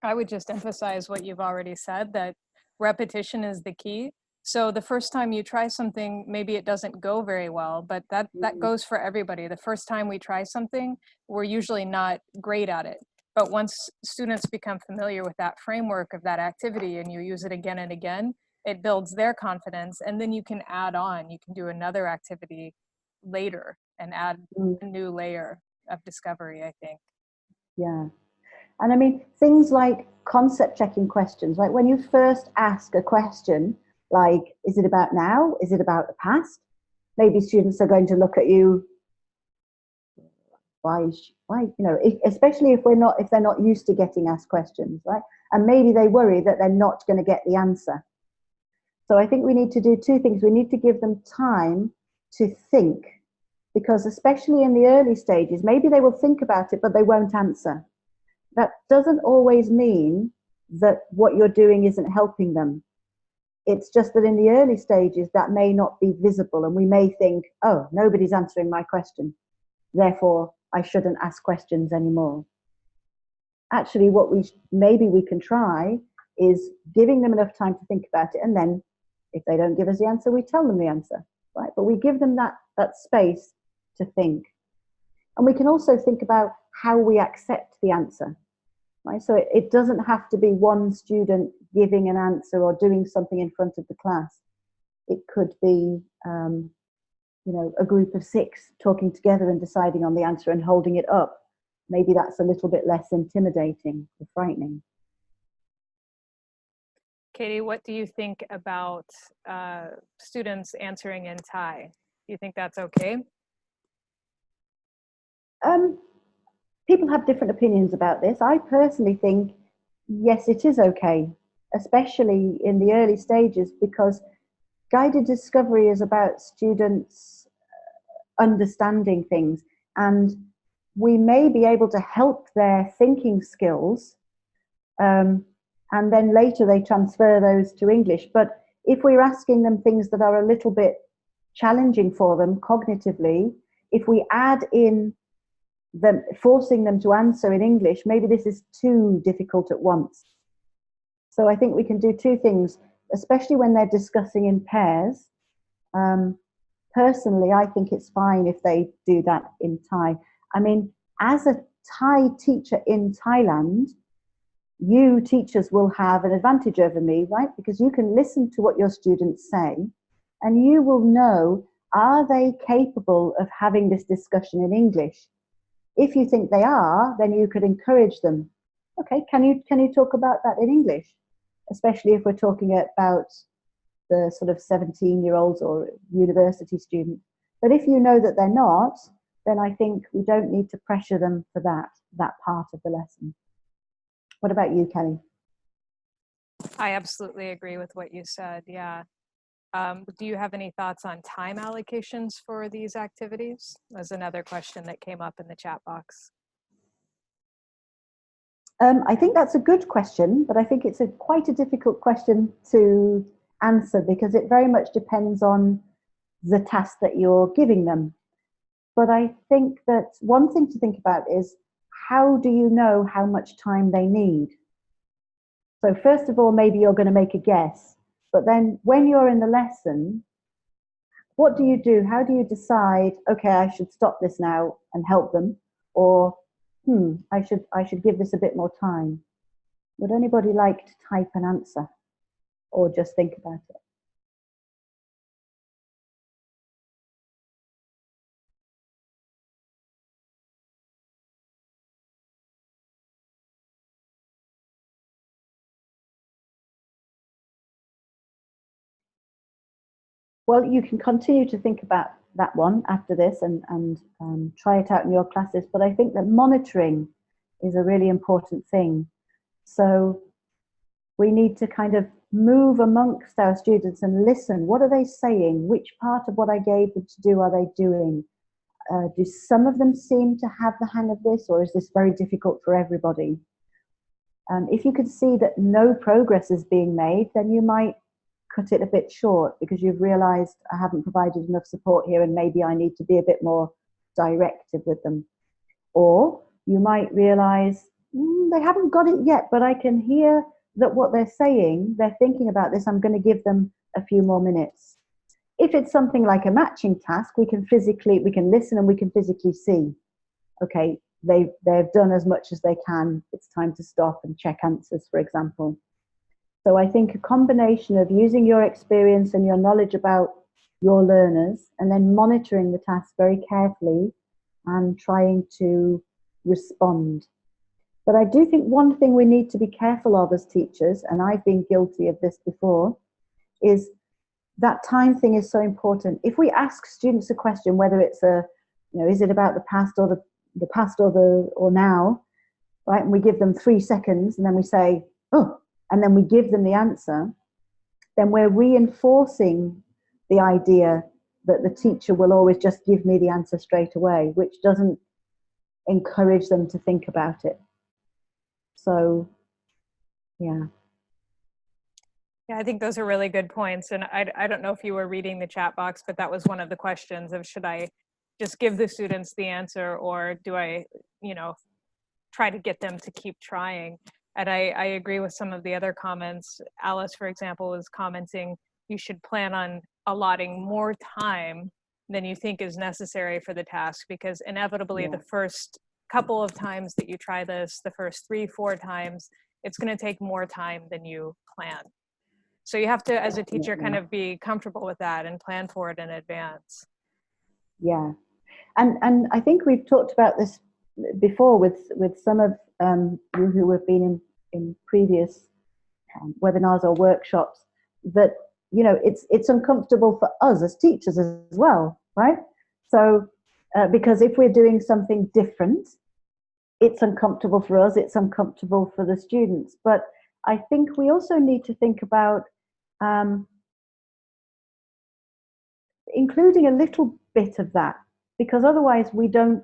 I would just emphasize what you've already said, that repetition is the key. So the first time you try something, maybe it doesn't go very well, but that goes for everybody. The first time we try something, we're usually not great at it. But once students become familiar with that framework of that activity and you use it again and again, it builds their confidence, and then you can add on. You can do another activity later and add a new layer of discovery, I think. Yeah. And I mean, things like concept checking questions, like when you first ask a question, like, is it about now? Is it about the past? Maybe students are going to look at you, why, especially if they're not used to getting asked questions, right? And maybe they worry that they're not going to get the answer. So I think we need to do two things. We need to give them time to think, because especially in the early stages, maybe they will think about it, but they won't answer. That doesn't always mean that what you're doing isn't helping them. It's just that in the early stages, that may not be visible, and we may think, oh, nobody's answering my question, therefore I shouldn't ask questions anymore. Actually, what maybe we can try is giving them enough time to think about it, and then if they don't give us the answer, we tell them the answer. right? But we give them that space to think. And we can also think about how we accept the answer, right? So it doesn't have to be one student giving an answer or doing something in front of the class. It could be, you know, a group of 6 talking together and deciding on the answer and holding it up. Maybe that's a little bit less intimidating or frightening. Katie, what do you think about students answering in Thai? Do you think that's okay? People have different opinions about this. I personally think, yes, it is okay, especially in the early stages, because guided discovery is about students understanding things, and we may be able to help their thinking skills, and then later they transfer those to English. But if we're asking them things that are a little bit challenging for them cognitively, if we add in them forcing them to answer in English, maybe this is too difficult at once. So I think we can do 2 things, especially when they're discussing in pairs. Personally, I think it's fine if they do that in Thai. I mean, as a Thai teacher in Thailand, you teachers will have an advantage over me, right? Because you can listen to what your students say and you will know, are they capable of having this discussion in English? If you think they are, then you could encourage them. Okay, can you talk about that in English? Especially if we're talking about the sort of 17-year-olds or university students. But if you know that they're not, then I think we don't need to pressure them for that part of the lesson. What about you, Kelly? I absolutely agree with what you said, yeah. Do you have any thoughts on time allocations for these activities? That's another question that came up in the chat box. I think that's a good question, but I think it's quite a difficult question to answer because it very much depends on the task that you're giving them. But I think that one thing to think about is, how do you know how much time they need? So first of all, maybe you're going to make a guess, but then when you're in the lesson, what do you do? How do you decide, okay, I should stop this now and help them, or I should give this a bit more time? Would anybody like to type an answer or just think about it? Well, you can continue to think about that one after this and try it out in your classes. But I think that monitoring is a really important thing. So we need to kind of move amongst our students and listen. What are they saying? Which part of what I gave them to do are they doing? Do some of them seem to have the hang of this, or is this very difficult for everybody? If you can see that no progress is being made, then you might cut it a bit short because you've realized I haven't provided enough support here and maybe I need to be a bit more directive with them. Or you might realize they haven't got it yet, but I can hear that what they're saying, they're thinking about this, I'm going to give them a few more minutes. If it's something like a matching task, we can listen and we can physically see, okay, they've done as much as they can, it's time to stop and check answers, for example. So I think a combination of using your experience and your knowledge about your learners and then monitoring the task very carefully and trying to respond. But I do think one thing we need to be careful of as teachers, and I've been guilty of this before, is that time thing is so important. If we ask students a question, whether it's is it about the past or the past or now, right? And we give them 3 seconds and then we say, oh, and then we give them the answer, then we're reinforcing the idea that the teacher will always just give me the answer straight away, which doesn't encourage them to think about it. So, yeah. Yeah, I think those are really good points. And I don't know if you were reading the chat box, but that was one of the questions of, should I just give the students the answer, or do I, try to get them to keep trying? And I agree with some of the other comments. Alice, for example, was commenting, you should plan allotting more time than you think is necessary for the task, because inevitably the first couple of times that you try this, the first 3-4 times, it's going to take more time than you plan. So you have to, as a teacher, kind of be comfortable with that and plan for it in advance. Yeah. And I think we've talked about this before with some of you who have been in previous webinars or workshops, that, you know, it's uncomfortable for us as teachers as well, right? So because if we're doing something different, it's uncomfortable for us, it's uncomfortable for the students. But I think we also need to think about including a little bit of that, because otherwise we don't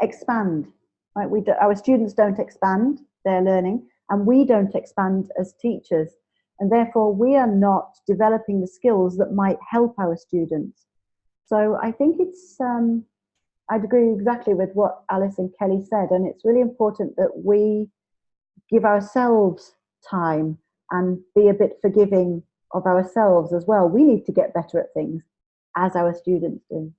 expand, right? Our students don't expand their learning, and we don't expand as teachers, and therefore we are not developing the skills that might help our students. So I think it's I'd agree exactly with what Alice and Kelly said, and it's really important that we give ourselves time and be a bit forgiving of ourselves as well. We need to get better at things as our students do.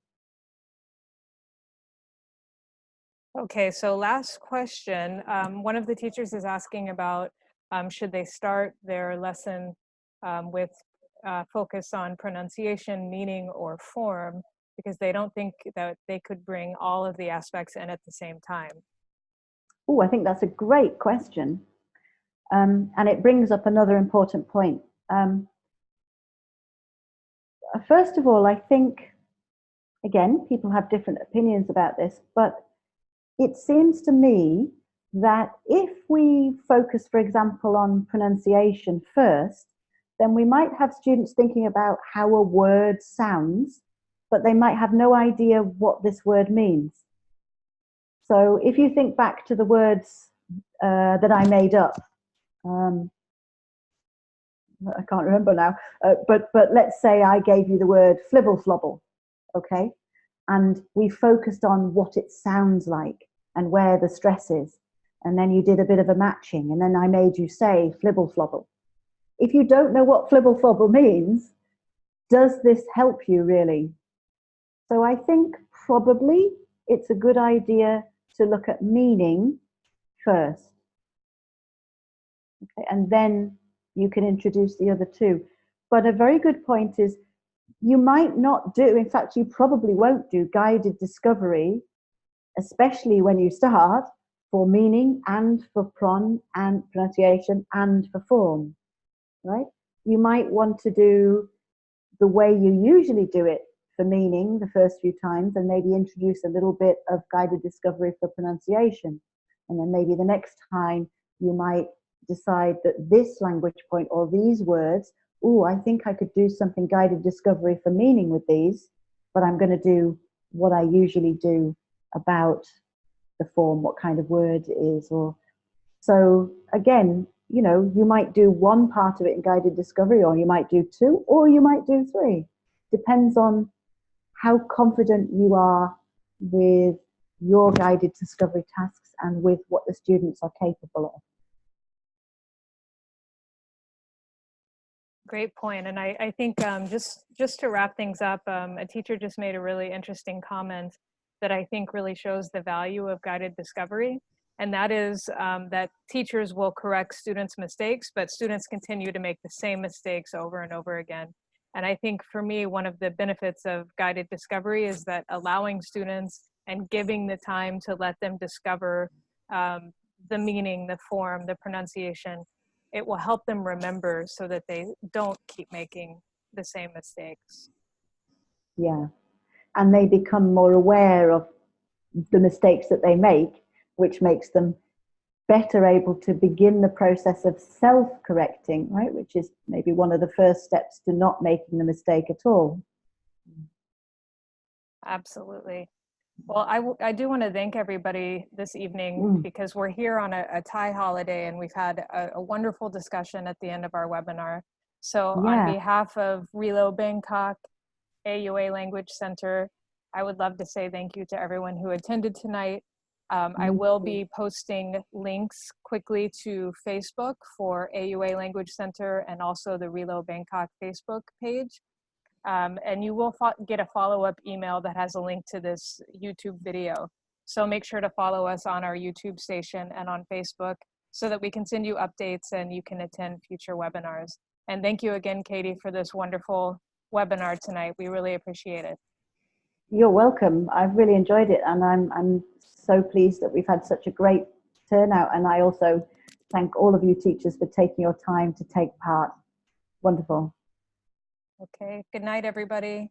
Okay, so last question. One of the teachers is asking about should they start their lesson with focus on pronunciation, meaning, or form, because they don't think that they could bring all of the aspects in at the same time. Oh, I think that's a great question. And it brings up another important point. First of all, I think, again, people have different opinions about this, but it seems to me that if we focus, for example, on pronunciation first, then we might have students thinking about how a word sounds, but they might have no idea what this word means. So if you think back to the words that I made up, I can't remember now, but let's say I gave you the word flibble flobble, okay? And we focused on what it sounds like and where the stress is. And then you did a bit of a matching, and then I made you say flibble flobble. If you don't know what flibble flobble means, does this help you really? So I think probably it's a good idea to look at meaning first. Okay, and then you can introduce the other two. But a very good point is you might not do, in fact, you probably won't do guided discovery, especially when you start, for meaning and for pronunciation and for form, right? You might want to do the way you usually do it for meaning the first few times, and maybe introduce a little bit of guided discovery for pronunciation. And then maybe the next time you might decide that this language point or these words, oh, I think I could do something guided discovery for meaning with these, but I'm going to do what I usually do about the form, what kind of word it is. Or so again, you know, you might do one part of it in guided discovery, or you might do two, or you might do three. Depends on how confident you are with your guided discovery tasks and with what the students are capable of. Great point. And I think just to wrap things up, a teacher just made a really interesting comment that I think really shows the value of guided discovery. And that is that teachers will correct students' mistakes, but students continue to make the same mistakes over and over again. And I think for me, one of the benefits of guided discovery is that allowing students and giving the time to let them discover the meaning, the form, the pronunciation, it will help them remember so that they don't keep making the same mistakes. Yeah. And they become more aware of the mistakes that they make, which makes them better able to begin the process of self-correcting, right? Which is maybe one of the first steps to not making the mistake at all. Absolutely. Well, I do want to thank everybody this evening because we're here on a Thai holiday, and we've had a wonderful discussion at the end of our webinar. So on behalf of RELO Bangkok, AUA Language Center, I would love to say thank you to everyone who attended tonight. I will be posting links quickly to Facebook for AUA Language Center and also the RELO Bangkok Facebook page. And you will get a follow-up email that has a link to this YouTube video. So make sure to follow us on our YouTube station and on Facebook so that we can send you updates and you can attend future webinars. And thank you again, Katie, for this wonderful webinar tonight. We really appreciate it. You're welcome. I've really enjoyed it, and I'm so pleased that we've had such a great turnout. And I also thank all of you teachers for taking your time to take part. Wonderful. Okay, good night, everybody.